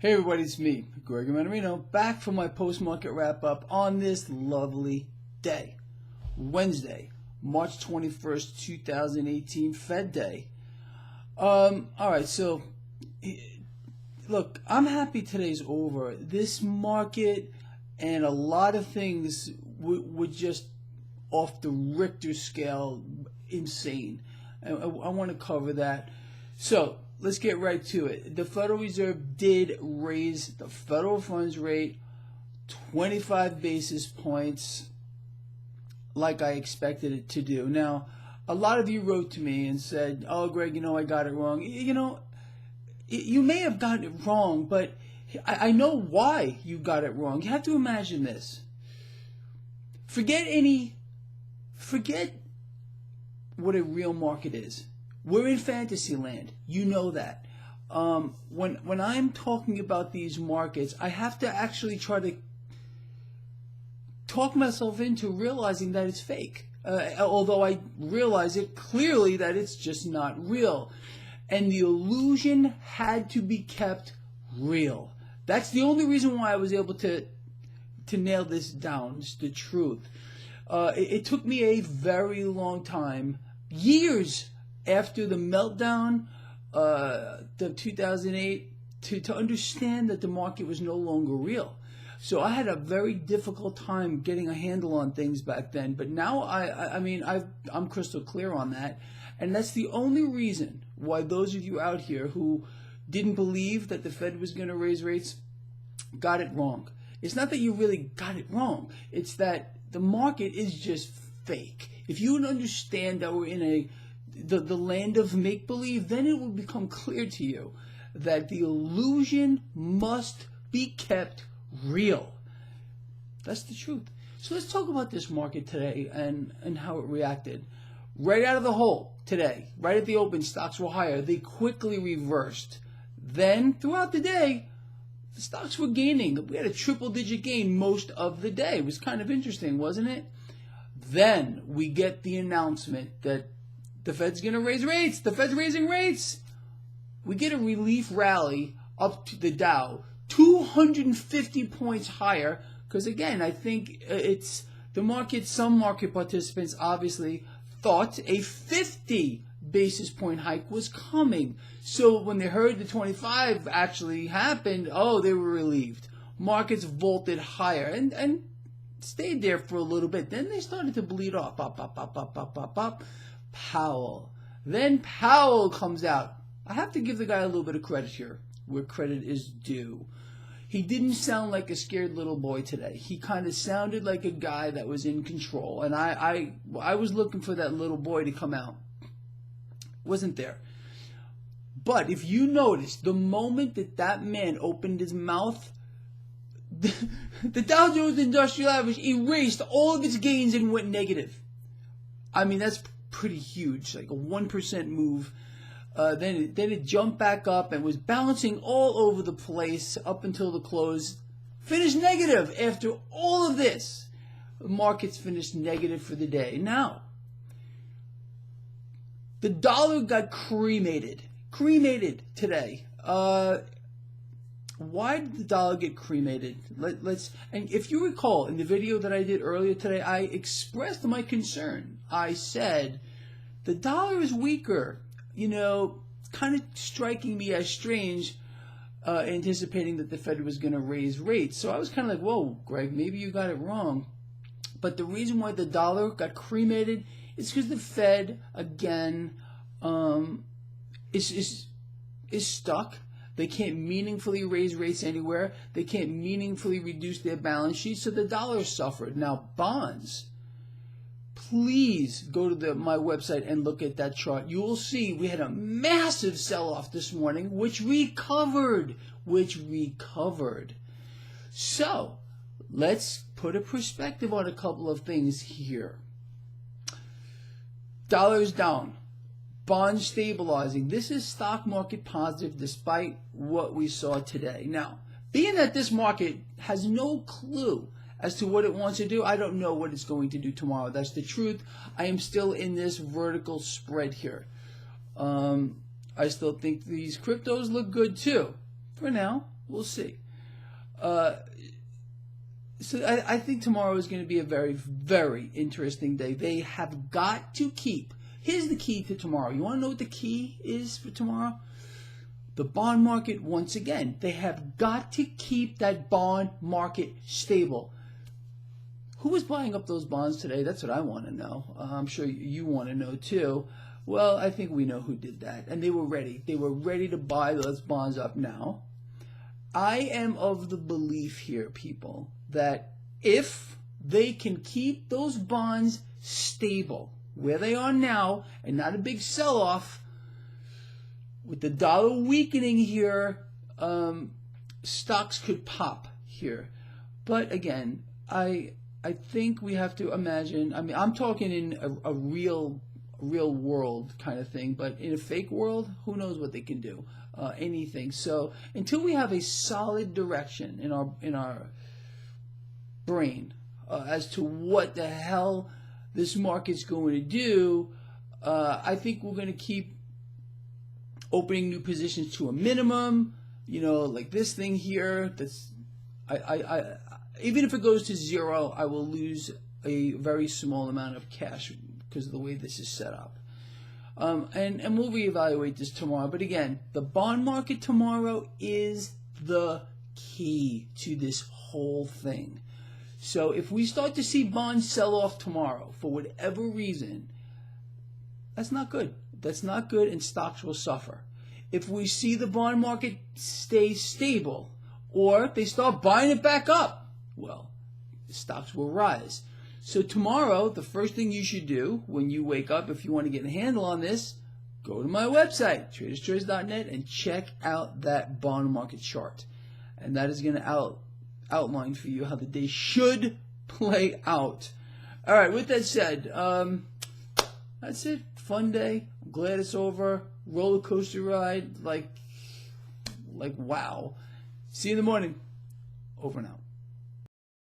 Hey everybody, it's me, Gregory Mannarino, back for my post-market wrap-up on this lovely day. Wednesday, March 21st, 2018, Fed Day. Alright, so, look, I'm happy today's over. This market and a lot of things were just off the Richter scale, insane. I want to cover that. So, let's get right to it. The Federal Reserve did raise the federal funds rate 25 basis points like I expected it to do. Now, a lot of you wrote to me and said, oh, Greg, I got it wrong. You may have gotten it wrong, but I know why you got it wrong. You have to imagine this. Forget what a real market is. We're in fantasy land. You know that. When I'm talking about these markets, I have to actually try to talk myself into realizing that it's fake. Although I realize it clearly that it's just not real. And the illusion had to be kept real. That's the only reason why I was able to nail this down. It's the truth. It took me a very long time, years after the meltdown of 2008, to understand that the market was no longer real. So I had a very difficult time getting a handle on things back then. But now I'm crystal clear on that. And that's the only reason why those of you out here who didn't believe that the Fed was going to raise rates got it wrong. It's not that you really got it wrong. It's that the market is just fake. If you understand that we're in the land of make-believe, then it will become clear to you that the illusion must be kept real. That's the truth. So let's talk about this market today and how it reacted. Right out of the hole today, right at the open, stocks were higher. They quickly reversed. Then, throughout the day, the stocks were gaining. We had a triple-digit gain most of the day. It was kind of interesting, wasn't it? Then we get the announcement that the Fed's going to raise rates. The Fed's raising rates. We get a relief rally up to the Dow, 250 points higher. Because again, I think it's the market. Some market participants obviously thought a 50 basis point hike was coming. So when they heard the 25 actually happened, oh, they were relieved. Markets vaulted higher and stayed there for a little bit. Then they started to bleed off. Up. Powell. Then Powell comes out. I have to give the guy a little bit of credit here, where credit is due. He didn't sound like a scared little boy today. He kind of sounded like a guy that was in control. And I was looking for that little boy to come out. Wasn't there. But if you notice, the moment that man opened his mouth, the Dow Jones Industrial Average erased all of its gains and went negative. I mean, that's pretty huge, like a 1% move. Then it jumped back up and was bouncing all over the place up until the close. Finished negative after all of this. The markets finished negative for the day. Now, the dollar got cremated today. Why did the dollar get cremated? And if you recall, in the video that I did earlier today, I expressed my concern. I said, the dollar is weaker, kind of striking me as strange, anticipating that the Fed was going to raise rates. So I was kind of like, whoa, Greg, maybe you got it wrong. But the reason why the dollar got cremated is because the Fed, again, is stuck. They can't meaningfully raise rates anywhere. They can't meaningfully reduce their balance sheet, so the dollar suffered. Now, bonds, please go to my website and look at that chart. You will see we had a massive sell-off this morning, which recovered. So, let's put a perspective on a couple of things here. Dollar's down. Bonds stabilizing. This is stock market positive despite what we saw today. Now, being that this market has no clue as to what it wants to do, I don't know what it's going to do tomorrow. That's the truth. I am still in this vertical spread here. I still think these cryptos look good too. For now, We'll see. So I think tomorrow is going to be a very, very interesting day. They have got to keep. Here's the key to tomorrow. You want to know what the key is for tomorrow? The bond market, once again, they have got to keep that bond market stable. Who was buying up those bonds today? That's what I want to know. I'm sure you want to know too. Well, I think we know who did that. And they were ready. They were ready to buy those bonds up now. I am of the belief here, people, that if they can keep those bonds stable where they are now and not a big sell-off, with the dollar weakening here, stocks could pop here. But again, I think we have to imagine, I mean, I'm talking in a real world kind of thing, but in a fake world, who knows what they can do? Anything. So until we have a solid direction in our brain as to what the hell this market's going to do, I think we're going to keep opening new positions to a minimum. You know, like this thing here. That's I even if it goes to zero, I will lose a very small amount of cash because of the way this is set up. And we'll reevaluate this tomorrow. But again, the bond market tomorrow is the key to this whole thing. So if we start to see bonds sell off tomorrow for whatever reason, that's not good. That's not good, and stocks will suffer. If we see the bond market stay stable, or they start buying it back up, well, the stocks will rise. So tomorrow, the first thing you should do when you wake up, if you want to get a handle on this, go to my website, traderschoice.net, and check out that bond market chart. And that is going to outline for you how the day should play out. All right, with that said, that's it. Fun day. I'm glad it's over. Roller coaster ride. Like wow. See you in the morning. Over and out.